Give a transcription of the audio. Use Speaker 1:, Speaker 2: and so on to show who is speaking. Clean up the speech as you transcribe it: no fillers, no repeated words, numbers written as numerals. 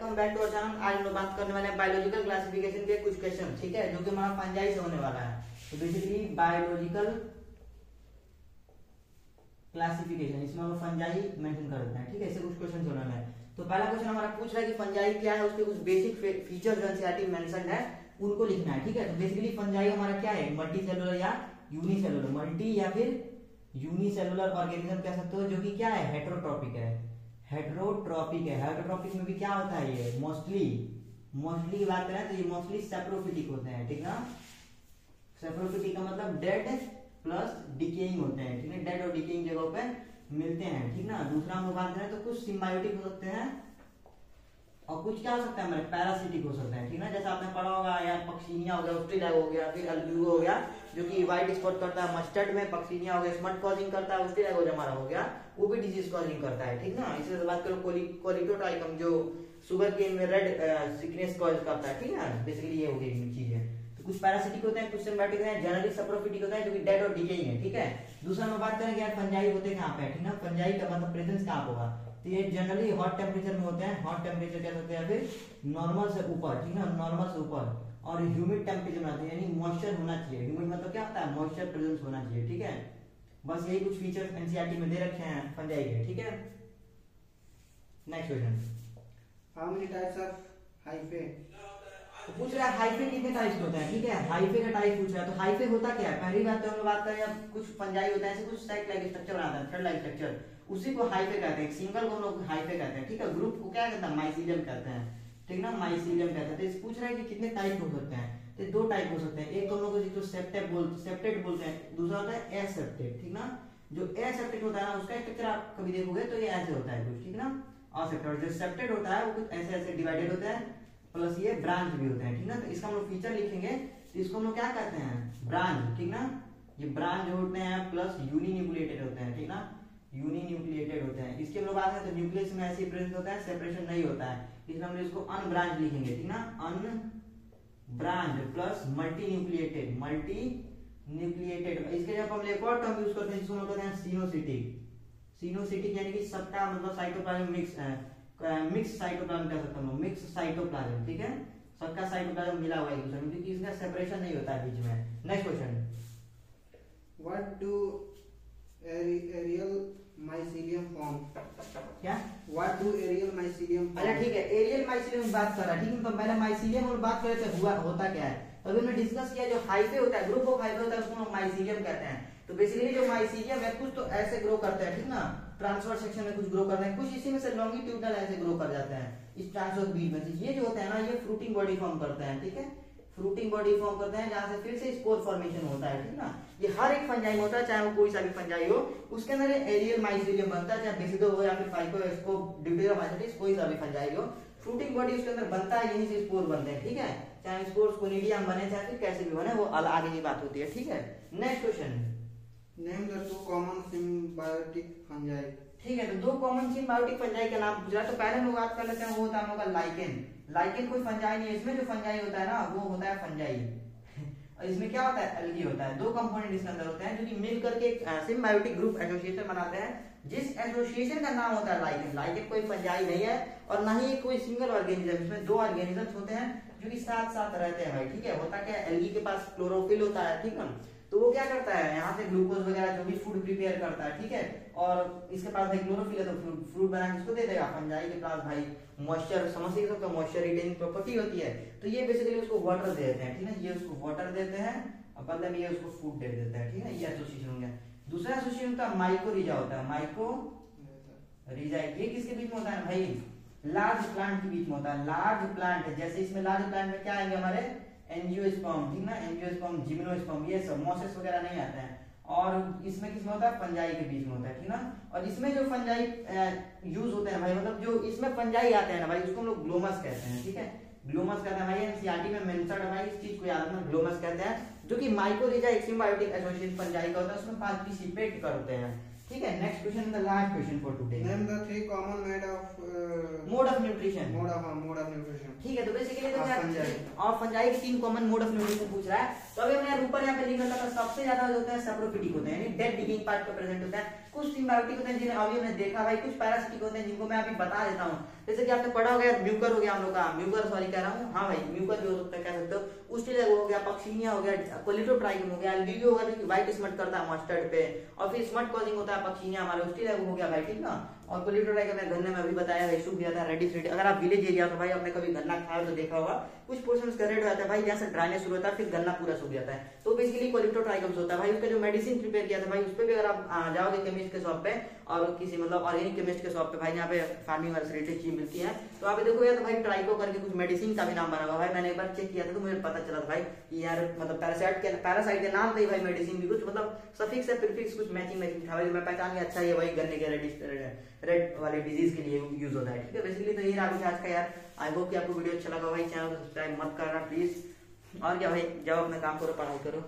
Speaker 1: Welcome back to our channel. आज हम लोग बात करने वाले हैं बायोलॉजिकल क्लासिफिकेशन के कुछ क्वेश्चन, ठीक है, जो कि हमारा फंजाई से होने वाला है। तो बेसिकली बायोलॉजिकल क्लासिफिकेशन, इसमें हम लोग फंजाई मेंशन कर देते हैं, ठीक है। इससे कुछ क्वेश्चन होने वाले हैं। तो पहला क्वेश्चन हमारा पूछ रहा है कि फंजाई क्या है, उसके कुछ बेसिक फीचर जो एनसीईआरटी मेंशन है उनको लिखना है, ठीक है। तो बेसिकली फंजाई हमारा क्या है, मल्टी सेलुलर या यूनिसेलुलर, मल्टी या फिर यूनिसेलुलर ऑर्गेनिज्म कह सकते हो, जो कि क्या है, हेटेरोट्रॉपिक है। हेटेरोट्रॉपिक है, हेटेरोट्रॉपिक में भी क्या होता है, ये मोस्टली की बात करें तो ये मोस्टली सेप्रोफिटिक होते हैं, ठीक ना। सेप्रोफिटिक का मतलब डेड प्लस डिकेइंग होते हैं, ठीक है, डेड और डिकेइंग जगहों पे मिलते हैं, ठीक ना। दूसरा हम बात करें तो कुछ सिम्बायोटिक हो सकते हैं और कुछ क्या हो सकता है हमारे पैरासिटिक हो सकते हैं, ठीक ना। जैसे आपने पढ़ा होगा यार, पक्सीनिया हो गया, ऑस्ट्रेलिया हो गया, फिर अल्ब्यूगो हो गया जो कि व्हाइट स्पॉट करता है मस्टर्ड में, पक्सीनिया हो गया स्मट कॉजिंग करता है, ऑस्ट्रेलिया जो हमारा हो गया वो भी डिजीज कॉजिंग करता है, ठीक ना। इसी से बात करो कोलिकोटाइकम जो शुगर केन में रेड सिकनेस कॉज करता है, ठीक है। बेसिकली ये हो गई चीज है। तो कुछ पैरासिटिक होते हैं, कुछ सिम्बायोटिक होते हैं, जनरली सेप्रोफिटिक होता है जो कि डेड और डिकेइंग है, ठीक है। दूसरा हम बात करें यार फंजाई होते कहां पे, ठीक ना। फंजाई का मतलब प्रेजेंस कहां होगा, तो ये जनरली हॉट टेम्परेचर में होते हैं, हॉट टेम्परेचर कह सकते हैं, फिर नॉर्मल से ऊपर, ठीक ना, नॉर्मल से ऊपर, और ह्यूमिड टेम्परेचर में आते हैं, यानी मॉइस्चर होना चाहिए। ह्यूमिड मतलब क्या होता है, मॉइस्चर प्रेजेंस होना चाहिए, ठीक है। बस यही कुछ फीचर्स एनसीईआरटी में दे रखे हैं फंजाई के, ठीक है। Next question,
Speaker 2: how many types of hyphae.
Speaker 1: तो पूछ रहा है हाइफे कितने टाइप्स होते हैं, ठीक है। हाइफे का टाइप पूछ रहा है। तो हाइफे होता क्या है, पहली बात तो हम लोग बात करें, अब कुछ फंजाई होता है ऐसे कुछ सेट लाइक स्ट्रक्चर बनाता है, थ्रेड लाइक स्ट्रक्चर, उसी को हाइफे कहते हैं। सिंगल को हम लोग हाइफे कहते हैं, ठीक है। ग्रुप को क्या कहते हैं, माइसीलियम कहते हैं, ठीक ना, माइसीलियम कहते हैं। तो इस पूछ रहा है कि कितने टाइप हो सकते हैं, तो दो टाइप हो सकते हैं। एक तो हम लोग जो सेप्टेट बोलते हैं, दूसरा होता है एसेप्टेट, ठीक ना। जो एसेप्टेट होता है ना, उसका स्ट्रक्चर आप कभी देखोगे तो ये ऐसे होता है कुछ, ठीक ना। और जो सेप्टेट होता है वो कुछ ऐसे ऐसे डिवाइडेड होता है, प्लस ये ब्रांच भी होते हैं, ठीक ना। तो इसका हम लोग फीचर लिखेंगे तो इसको हम लोग क्या कहते हैं, ब्रांच, ठीक ना। ये ब्रांच जो होते हैं प्लस यूनिन्यूक्लिएटेड होते हैं, ठीक ना, यूनिन्यूक्लिएटेड होते हैं। इसके हम लोग बात करें तो न्यूक्लियस में ऐसे प्रेजेंट होता है, सेपरेशन नहीं होता है, इसलिए हम लोग इसको अनब्रांच लिखेंगे, ठीक ना। Unbranch plus multi nucleated. इसके जब हम एक और टर्म यूज करते हैं जिसको हम कहते हैं सिनोसिटिक। सिनोसिटिक यानी कि सबका मतलब साइटोप्लाज्म मिक्स है, मिक्स साइटोप्लाज्म कह सकते हैं, मिक्स साइटोप्लाज्म, ठीक है। सबका साइटोप्लाज्म मिला हुआ है एक दूसरे में, क्योंकि इसका सेपरेशन नहीं होता है बीच में। Next question,
Speaker 2: what do aerial mycelium form.
Speaker 1: क्या,
Speaker 2: what do aerial mycelium form.
Speaker 1: अच्छा ठीक है, एरियल माइसीलियम बात कर रहा है, ठीक है। तो पहले माइसीलियम और बात करें तो हुआ होता क्या है, तो अभी हमने डिस्कस किया जो हाइफे होता है, ग्रुप ऑफ हाइफे होता है, उसको हम माइसीलियम कहते हैं। तो बेसिकली जो माइसीलियम है कुछ तो ऐसे ग्रो करते हैं, ठीक ना, ट्रांसवर्स सेक्शन में कुछ ग्रो करते हैं, कुछ इसी में से लॉन्गिट्यूडनल ऐसे ग्रो कर जाते हैं इस ट्रांसवर्स बीट में से। ये जो होता है ना, ये फ्रूटिंग बॉडी फॉर्म करते हैं, ठीक है, फ्रूटिंग बॉडी फॉर्म करते हैं, जहां से फिर से स्पोर फॉर्मेशन होता है, ठीक ना। ये हर एक फंजाई में होता है, चाहे वो कोई सा भी फंजाई हो, उसके अंदर एरियल माइसीलियम बनता है, चाहे बेसिडो हो या फिर फाइकोस्को ड्यूटेरामाइसीटिस, कोई सा भी फंजाई हो, फ्रूटिंग बॉडी उसके अंदर बनता है, यहीं से स्पोर बनते हैं, ठीक है। चाहे स्पोर्स कोनिडियम बने चाहे फिर कैसे भी बने, वो आगे की बात होती है, ठीक है। Next question,
Speaker 2: name the two common symbiotic fungi.
Speaker 1: ठीक है। तो दो कॉमन सिम्बायोटिक फंजाई का नाम पूछ रहा है। तो पहले हम लोग बात कर लेते हैं, वो होता है हम लोग का लाइकेन। लाइकेन कोई फंजाई नहीं है, इसमें जो फंजाई होता है ना वो होता है फंजाई और इसमें क्या होता है, एल्गी होता है। दो कंपोनेंट इसके अंदर होते हैं जो कि मिल करके एक सिम्बायोटिक ग्रुप एसोसिएशन बनाते हैं, जिस एसोसिएशन का नाम होता है लाइकेन। लाइकेन कोई फंजाई नहीं है और ना ही कोई सिंगल ऑर्गेनिज्म, इसमें दो ऑर्गेनिजम्स होते हैं जो कि साथ साथ रहते हैं भाई, ठीक है। होता क्या है, एल्गी के पास क्लोरोफिल होता है, ठीक है। तो वो क्या करता है, यहाँ से ग्लूकोज वगैरह जो भी फूड प्रिपेयर करता है, ठीक है। और इसके पास भाई क्लोरोफिल है तो फ्रूट बना के इसको दे देगा। फंजाई के पास भाई मॉइस्चर, समझ सकते हो, मॉइस्चर रिटेनिंग प्रॉपर्टी होती है, तो ये बेसिकली उसको वाटर दे देते हैं, ठीक है। ये उसको वाटर देते हैं और बदले में ये उसको फूड दे देते हैं, ठीक है। ये एसोसिएशन हो गया। दूसरा एसोसिएशन होता है माइकोरिजा होता है, माइकोरिजा। ये किसके बीच में होता है भाई, लार्ज प्लांट के बीच में होता है। लार्ज प्लांट, जैसे इसमें लार्ज प्लांट में क्या आएंगे हमारे एंजियोस्पर्म, ठीक ना, एंजियोस्पर्म, जिम्नोस्पर्म, ये सब मोसेस वगैरह नहीं आते हैं। और इसमें किसमें होता है, फंजाई के बीच में होता है, ठीक ना। और इसमें जो फंजाई यूज होते हैं भाई, मतलब जो इसमें फंजाई आते हैं ना भाई, उसको हम लोग ग्लोमस कहते हैं, ठीक है। ग्लोमस कहते हैं भाई, एनसीईआरटी में मेंशन है भाई, इस चीज को याद रखना, ग्लोमस कहते हैं, जो कि माइकोरिजा एक सिम्बायोटिक एसोसिएशन फंजाई का होता है, उसमें पार्टिसिपेट करते हैं, ठीक है। Next question, the last question for today,
Speaker 2: name the three common
Speaker 1: mode of nutrition.
Speaker 2: Mode of nutrition,
Speaker 1: ठीक है। तो बेसिकली तो क्या, और फंजाई के तीन कॉमन मोड ऑफ न्यूट्रिशन पूछ रहा है। तो अभी हमने ऊपर यहाँ पे लिखा था, सबसे ज्यादा जो होता है सेप्रोफिटिक होते हैं, यानी डेड डिकेइंग पार्ट पे प्रेजेंट होता है। कुछ सिम्बायोटिक होते हैं जिन्हें अभी हमने देखा भाई, कुछ पैरासिटिक होते हैं जिनको मैं अभी बता देता हूँ। जैसे कि आपने पढ़ा होगा यार, म्यूकर हो गया हम लोग का, म्यूकर सॉरी कह रहा हूँ, हाँ भाई म्यूकर भी हो सकता है, कह सकते हो। उस्टिलेगो हो गया, पक्सिनिया हो गया, कोलिटोट्राइकम हो गया, एल्बियो हो गया, व्हाइट स्मट करता है मस्टर्ड पे, और फिर स्मट कॉजिंग होता है पक्सिनिया हमारा, उस्टिलेगो हो गया भाई, ठीक ना। और कोलिटोट्राइकम मैं गन्ने में अभी बताया है, सूख जाता है रेडिश रेडी। अगर आप विलेज एरिया तो भाई आपने कभी गन्ना खाया तो देखा होगा, कुछ पोर्शन का रेड हो जाता है भाई, जहाँ से ड्राइनेस शुरू होता है, फिर गन्ना पूरा सूख जाता है, तो बेसिकली कोलिटोट्राइकम होता है भाई। उसका जो मेडिसिन प्रिपेयर किया था भाई, उस पर भी अगर आप जाओगे केमिस्ट के शॉप पे, और किसी मतलब ऑर्गेनिक केमिस्ट के शॉप पे भाई, यहाँ पे फार्मिंग रिलेटेड चीज मिलती है, तो आप देखो यार तो भाई ट्राइको करके कुछ मेडिसिन का भी नाम बना हुआ भाई। मैंने एक बार चेक किया था तो मुझे पता चला था भाई कि यार मतलब पैरासाइट के नाम थे भाई, मेडिसिन भी कुछ मतलब सफिक्स या प्रीफिक्स कुछ मैचिंग था भाई, मैं पहचान गया, अच्छा ये भाई गन्ने के रेड वाले डिजीज के लिए यूज होता है, ठीक है। बेसिकली तो ये रहा आज का यार। आई होप कि आपको वीडियो अच्छा लगा भाई, चैनल को सब्सक्राइब मत करना प्लीज, और क्या भाई, जाओ अपना काम करो, पढ़ाई करो।